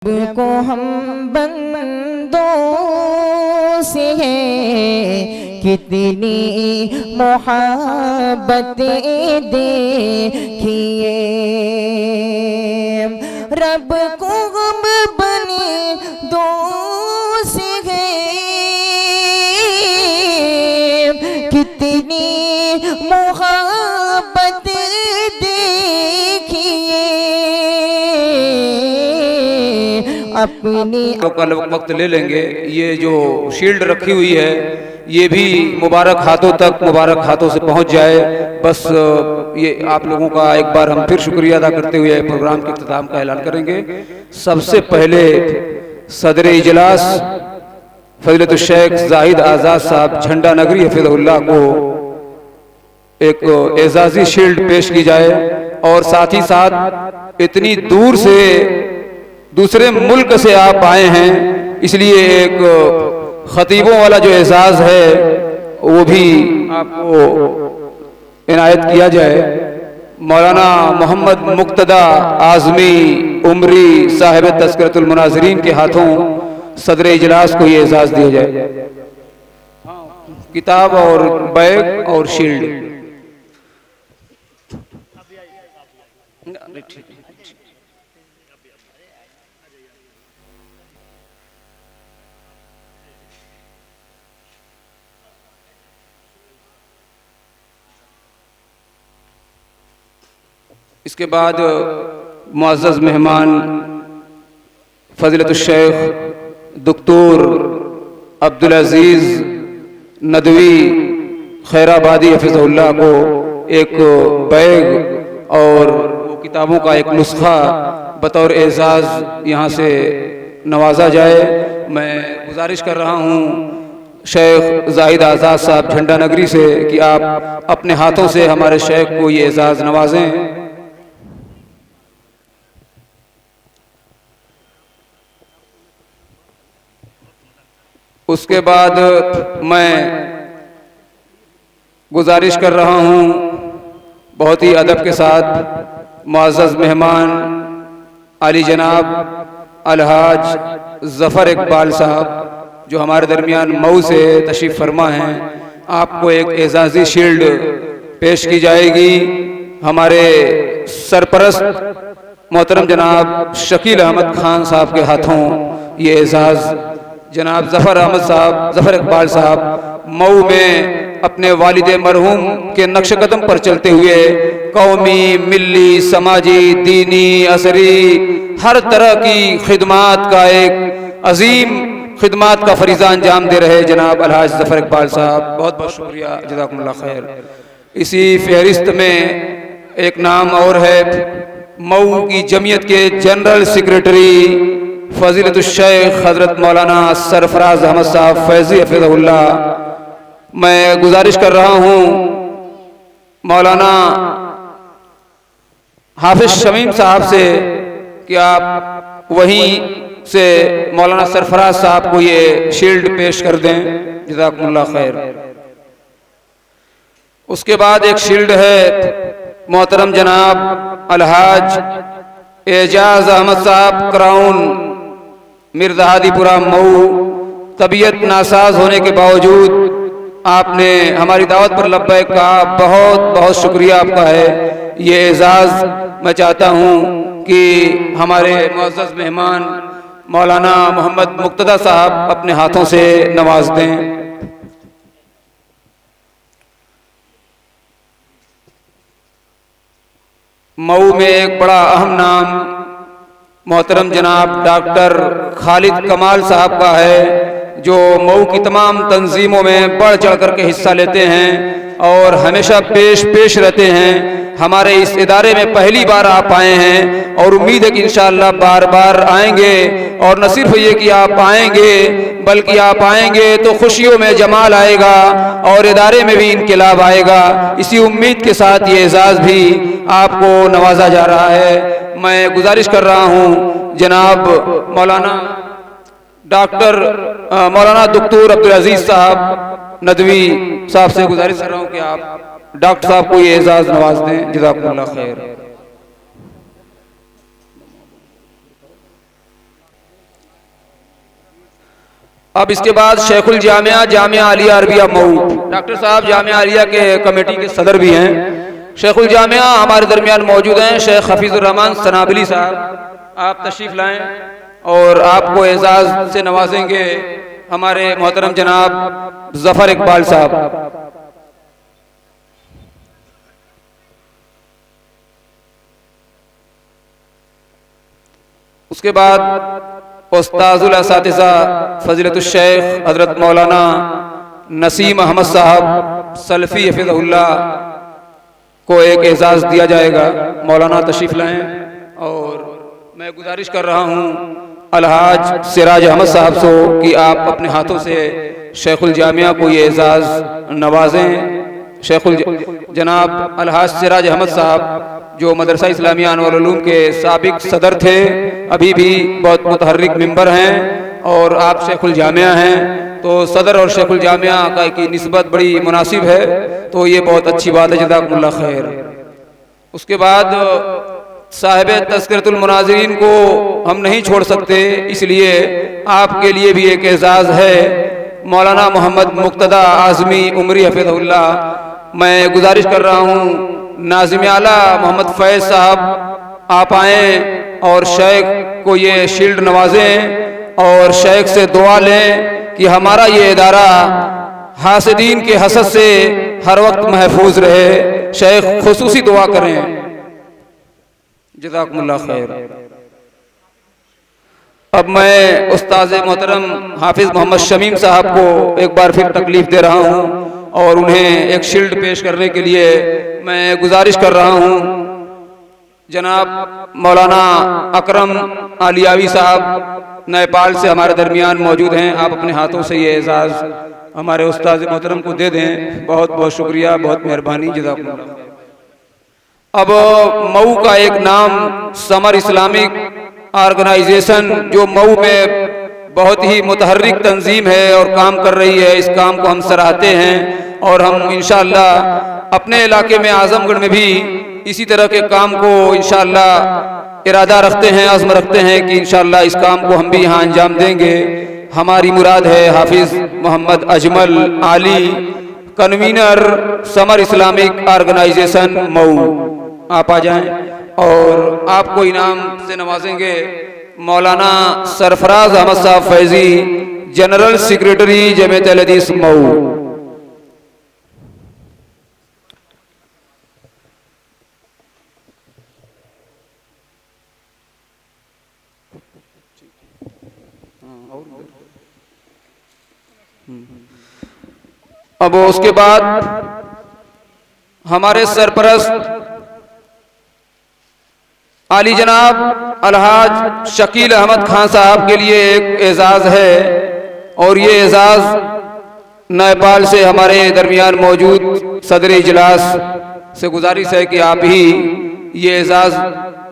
को हम बंदों से है कितनी मोहब्बतें देखिए। रब को हम बने दो से है कितनी मोहब्बतें अपनी वक्त ले लेंगे। ये जो शील्ड रखी हुई है ये भी मुबारक हाथों तक, मुबारक हाथों से पहुंच जाए। बस ये आप लोगों का एक बार हम फिर शुक्रिया अदा करते हुए प्रोग्राम के इख्तिताम का ऐलान करेंगे। सबसे पहले सदर इजलास फजीलत शेख जाहिद आज़ाद साहब झंडा नगरी हफिज़हुल्लाह को एक एजाजी शील्ड पेश की जाए और साथ ही साथ इतनी दूर से दूसरे मुल्क से आप आए हैं इसलिए एक खतीबों वाला जो एजाज़ है वो भी आपको इनायत किया जाए। मौलाना मोहम्मद मुक्तदा आज़मी उमरी साहिब तज़किरतुल मुनाज़िरीन के हाथों सदर इजलास को ये एजाज़ दिया जाए। किताब और बैग और शील्ड। इसके बाद मुअज़्ज़ज़ मेहमान फ़ज़ीलतुश शेख दुक्तूर अब्दुल अज़ीज़ नदवी खैराबादी हफ़िज़हुल्लाह को एक बैग और किताबों का एक नुस्खा बतौर एजाज़ यहाँ से नवाजा जाए। मैं गुजारिश कर रहा हूँ शेख जाहिद आज़ाद साहब झंडा नगरी से कि आप अपने हाथों से हमारे शेख को ये एजाज़ नवाजें। उसके बाद मैं गुजारिश कर रहा हूँ बहुत ही अदब के साथ मुअज़्ज़ज़ मेहमान आली जनाब अलहाज ज़फ़र इकबाल साहब जो हमारे दरमियान मऊ से तशरीफ़ फरमा हैं, आपको एक एजाज़ी शील्ड पेश की जाएगी। हमारे सरपरस्त मोहतरम जनाब शकील अहमद खान साहब के हाथों ये एजाज़ जनाब ज़फ़र अहमद साहब ज़फ़र इकबाल साहब मऊ में अपने वालिद मरहूम के नक्श कदम पर चलते हुए कौमी, मिल्ली, समाजी, दीनी, असरी हर तरह की खिदमात का एक अजीम खिदमात का फरीज़ा अंजाम दे रहे जनाब अलहाज ज़फ़र इकबाल साहब, बहुत बहुत शुक्रिया, जज़ाकुमुल्लाह खैर। इसी फहरिस्त में एक नाम और है, मऊ की जमीयत के जनरल सेक्रेटरी फ़ज़ीलतुश शेख हज़रत मौलाना सरफराज अहमद साहब फैज़ी हफ़िज़हुल्लाह। मैं गुजारिश कर रहा हूँ मौलाना हाफिज़ शमीम साहब से कि आप वहीं से मौलाना सरफराज साहब को ये शील्ड पेश कर दें, जज़ाकुमुल्लाह खैर। उसके बाद एक शील्ड है मोहतरम जनाब अलहाज एजाज़ अहमद साहब क्राउन मिर्ज़ाहादीपुरा मऊ। तबीयत नासाज होने के बावजूद आपने हमारी दावत पर लब्बैक कहा, बहुत बहुत शुक्रिया आपका है। ये एजाज़ मैं चाहता हूँ कि हमारे मुअज़्ज़ज़ मेहमान मौलाना मोहम्मद मुक्तदा साहब अपने हाथों से नवाज दें। मऊ में एक बड़ा अहम नाम मोहतरम जनाब डॉक्टर खालिद कमाल साहब का है जो मऊ की तमाम तंजीमों में बढ़ चढ़ कर के हिस्सा लेते हैं और हमेशा पेश रहते हैं। हमारे इस इदारे में पहली बार आप आए हैं और उम्मीद है कि इंशाअल्लाह बार बार आएंगे। और न सिर्फ ये कि आप आएंगे बल्कि आप आएंगे तो खुशियों में जमाल आएगा और इदारे में भी इनकलाब आएगा। इसी उम्मीद के साथ ये एजाज़ भी आपको नवाजा जा रहा है। मैं गुजारिश कर रहा हूँ जनाब मौलाना डॉक्टर मौलाना दुक्तूर अब्दुल अज़ीज़ साहब नदवी साहब से गुजारिश कर रहा हूँ कि आप डॉक्टर साहब को ये एजाज़ नवाज दें, जज़ाकुमुल्लाह खैर। अब इसके बाद शेखुल जामिया जामिया आलिया अरबिया मऊ, डॉक्टर साहब जामिया आलिया के कमेटी के सदर भी हैं। शेखुल जामिया हमारे दरमियान मौजूद हैं शेख हफीजुर रहमान सनाबली साहब, आप तशरीफ़ लाएं और आपको एजाज़ से नवाजेंगे हमारे मोहतरम जनाब जफ़र इकबाल साहब। उसके बाद उस्ताजुल असातिज़ा फ़ज़ीलतुश शेख हज़रत मौलाना नसीम अहमद साहब सल्फ़ी हफ़िज़हुल्लाह को एक एजाज़ दिया जाएगा। मौलाना तशरीफ़ लाएं और मैं गुजारिश कर रहा हूँ अलहाज सिराज अहमद साहब से कि आप अपने हाथों से शेखुल जामिया को ये एजाज़ नवाजें। शेखुल जनाब अलहाज सिराज अहमद साहब जो मदरसा इस्लामिया अनवारुल उलूम के साबिक सदर थे, अभी भी बहुत मुतहर्रिक मेंबर हैं और आप शेखुल जामिया हैं, तो सदर और शेखुल जामिया का की निस्बत बड़ी मुनासिब है, तो ये बहुत अच्छी बात है, जज़ाकुमुल्लाह खैर। उसके बाद साहिब तज़किरतुल मुनाज़िरीन को हम नहीं छोड़ सकते, इसलिए आपके लिए भी एक एजाज़ है। मौलाना मोहम्मद मुक्तदा आज़मी उमरी हफ़िज़हुल्लाह, मैं गुजारिश कर रहा हूँ नाज़िम आला मोहम्मद फैज़ साहब आप आएँ और शेख को ये शील्ड नवाजें और शेख से दुआ लें कि हमारा ये इदारा हासिदीन के हसद से हर वक्त महफूज रहे। शेख खुसूसी दुआ करें, जज़ाकुमुल्लाह खैर। अब मैं उस्ताद मोहतरम हाफिज़ मोहम्मद शमीम साहब को एक बार फिर तकलीफ दे रहा हूँ और उन्हें एक शील्ड पेश करने के लिए मैं गुजारिश कर रहा हूँ। जनाब मौलाना अकरम आलियावी साहब नेपाल से हमारे दरमियान मौजूद हैं, आप अपने हाथों से ये एजाज़ हमारे उस्ताद मोहतरम को दे दें। बहुत बहुत शुक्रिया, बहुत मेहरबानी, जज़ाकुमुल्लाह। अब मऊ का एक नाम समर इस्लामिक ऑर्गेनाइजेशन जो मऊ में बहुत ही मुतहर्रिक तंजीम है और काम कर रही है, इस काम को हम सराहते हैं और हम इंशाअल्लाह अपने इलाके में आजमगढ़ में भी इसी तरह के काम को इंशाअल्लाह इरादा रखते हैं, अज़्म रखते हैं कि इंशाअल्लाह इस काम को हम भी यहाँ अंजाम देंगे। हमारी मुराद है हाफिज़ Mohammad Ajmal Ali, convener Samar Islamic organization Mau, आप आ जाएं और आपको इनाम से नवाजेंगे मौलाना सरफराज अहमद साहब फैजी, जनरल सेक्रेटरी जमीयत अहले हदीस मऊ। अब उसके बाद हमारे सरपरस्त आली जनाब अलहाज शकील अहमद खान साहब के लिए एक एजाज़ है और ये एजाज़ नेपाल से हमारे दरमियान मौजूद सदर इजलास से गुजारिश है कि आप ही ये एजाज़,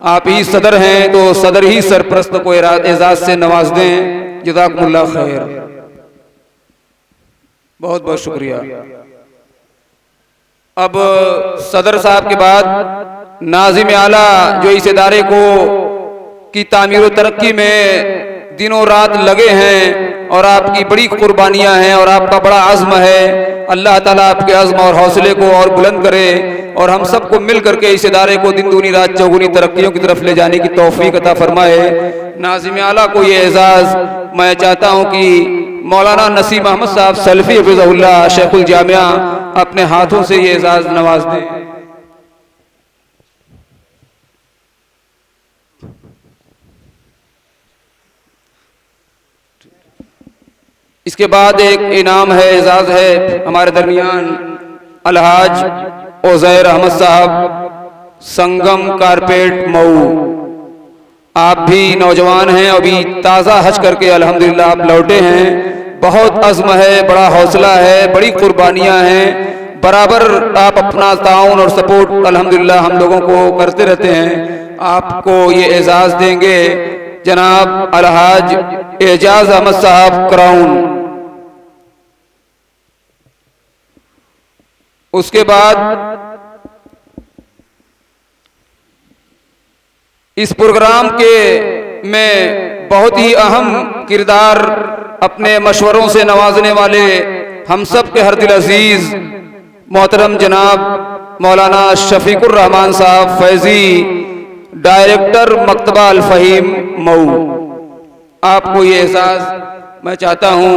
आप ही सदर हैं तो सदर ही सरपरस्त को एजाज़ से नवाज दें। जज़ाकुमुल्लाह खैर, बहुत बहुत शुक्रिया। अब सदर साहब के बाद नाज़िम आला जो इस इदारे को की तामीर व तरक्की में दिनों रात लगे हैं और आपकी बड़ी कुर्बानियां हैं और आपका बड़ा अज़्म है, अल्लाह ताला आपके अज़्म और हौसले को और बुलंद करे और हम सबको मिल करके इस इदारे को दिन दूनी रात चौगुनी तरक्कियों की तरफ ले जाने की तौफीक अता फरमाए। नाज़िम आला को ये एजाज़ मैं चाहता हूँ कि मौलाना नसीम अहमद साहब सल्फ़ी हफ़िज़हुल्लाह शेखुल जामिया अपने हाथों से ये एजाज़ नवाज दें। इसके बाद एक इनाम है, एजाज़ है हमारे दरमियान अलहाज उज़ैर अहमद साहब संगम कारपेट मऊ, आप भी नौजवान हैं, अभी ताज़ा हज करके अल्हम्दुलिल्लाह आप लौटे हैं, बहुत अज़्म है, बड़ा हौसला है, बड़ी कुर्बानियाँ हैं, बराबर आप अपना ताउन और सपोर्ट अल्हम्दुलिल्लाह हम लोगों को करते रहते हैं। आपको ये एजाज़ देंगे जनाब अलहाज एजाज अहमद साहब क्राउन। उसके बाद इस प्रोग्राम के में बहुत ही अहम किरदार अपने मशवरों से नवाजने वाले हम सब के हर दिल अजीज मोहतरम जनाब मौलाना शफीकुर रहमान साहब फैज़ी, डायरेक्टर मकतबा अल फ़हीम मऊ, आपको ये एहसास मैं चाहता हूँ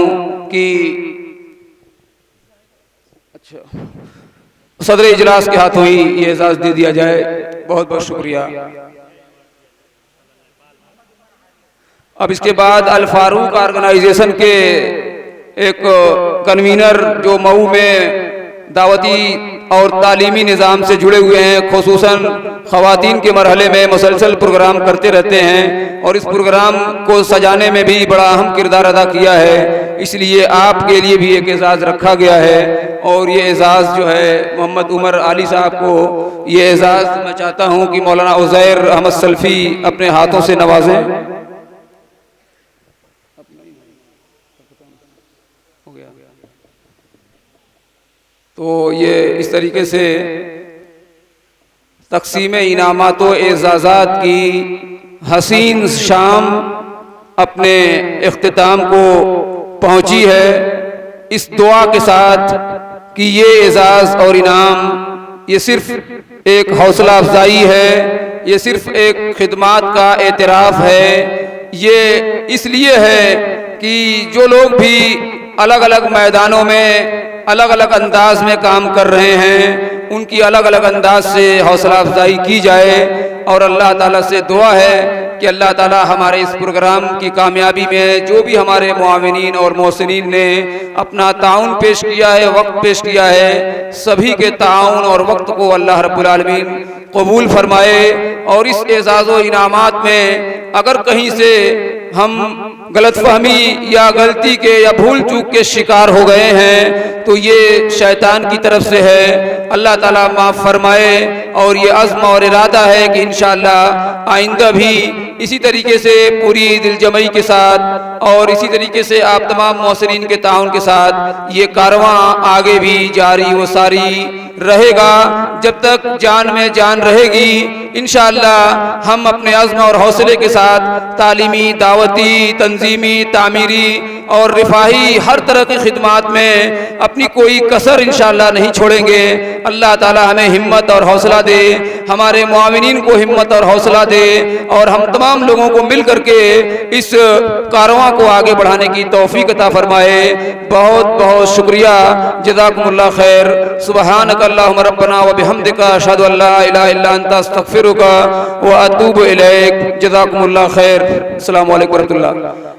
कि सदर इजलास के हाथों ही ये एहसास दे दिया जाए। बहुत बहुत शुक्रिया। अब इसके बाद अल फारूक ऑर्गेनाइजेशन के एक कन्वीनर जो मऊ में दावती और तालीमी निज़ाम से जुड़े हुए हैं, खुसूसन ख़वातीन के मरहले में मुसलसल प्रोग्राम करते रहते हैं और इस प्रोग्राम को सजाने में भी बड़ा अहम किरदार अदा किया है, इसलिए आपके लिए भी एक एजाज़ रखा गया है। और ये एजाज़ जो है मोहम्मद उमर आली साहब को, ये एजाज़ मैं चाहता हूँ कि मौलाना उज़ैर अहमद सल्फ़ी अपने हाथों से नवाजें। तो ये इस तरीके से तक़सीम इनामात व एज़ाज़ात की हसीन शाम अपने इख्तिताम को पहुँची है, इस दुआ के साथ कि ये एज़ाज़ और इनाम ये सिर्फ़ एक हौसला अफजाई है, ये सिर्फ़ एक खिदमात का एतराफ़ है। ये इसलिए है कि जो लोग भी अलग अलग मैदानों में अलग अलग अंदाज में काम कर रहे हैं, उनकी अलग अलग अंदाज से हौसला अफजाई की जाए। और अल्लाह ताला से दुआ है कि अल्लाह ताला हमारे इस प्रोग्राम की कामयाबी में जो भी हमारे मुआविनीन और मोहसिनीन ने अपना ताउन पेश किया है, वक्त पेश किया है, सभी के ताउन और वक्त को अल्लाह रब्बुल आलमीन कबूल फरमाए। और इस एजाज़ व इनामात में अगर कहीं से हम गलतफहमी या गलती के या भूल चूक के शिकार हो गए हैं तो ये शैतान की तरफ से है, अल्लाह ताला माफ़ फरमाए। और ये अज़्म और इरादा है कि इंशाअल्लाह आइंदा भी इसी तरीके से पूरी दिलजमई के साथ और इसी तरीके से आप तमाम मोहसिनीन के ताउन के साथ ये कारवां आगे भी जारी व सारी रहेगा। जब तक जान में जान रहेगी इंशाअल्लाह हम अपने अज़्म और हौसले के साथ तालीमी, दावती, तंजीमी, तामीरी और रिफाही हर तरह की खिदमात में अपनी कोई कसर इंशाअल्लाह नहीं छोड़ेंगे। अल्लाह ताला हमें हिम्मत और हौसला दे, हमारे मुआविनीन को हिम्मत और हौसला दे और हम तमाम लोगों को मिल करके इस कारवां को आगे बढ़ाने की तौफीक अता फरमाए। बहुत बहुत शुक्रिया। जज़ाकुमुल्लाह खैर। सुब्हानक अल्लाहुम्मा रब्बना व बिहम्दिका अशहदु अल्ला इलाहा इल्ला अंता अस्तगफिरुका व अतूबु इलैक। जज़ाकुमुल्लाह खैर। अस्सलामु अलैकुम व रहमतुल्लाह।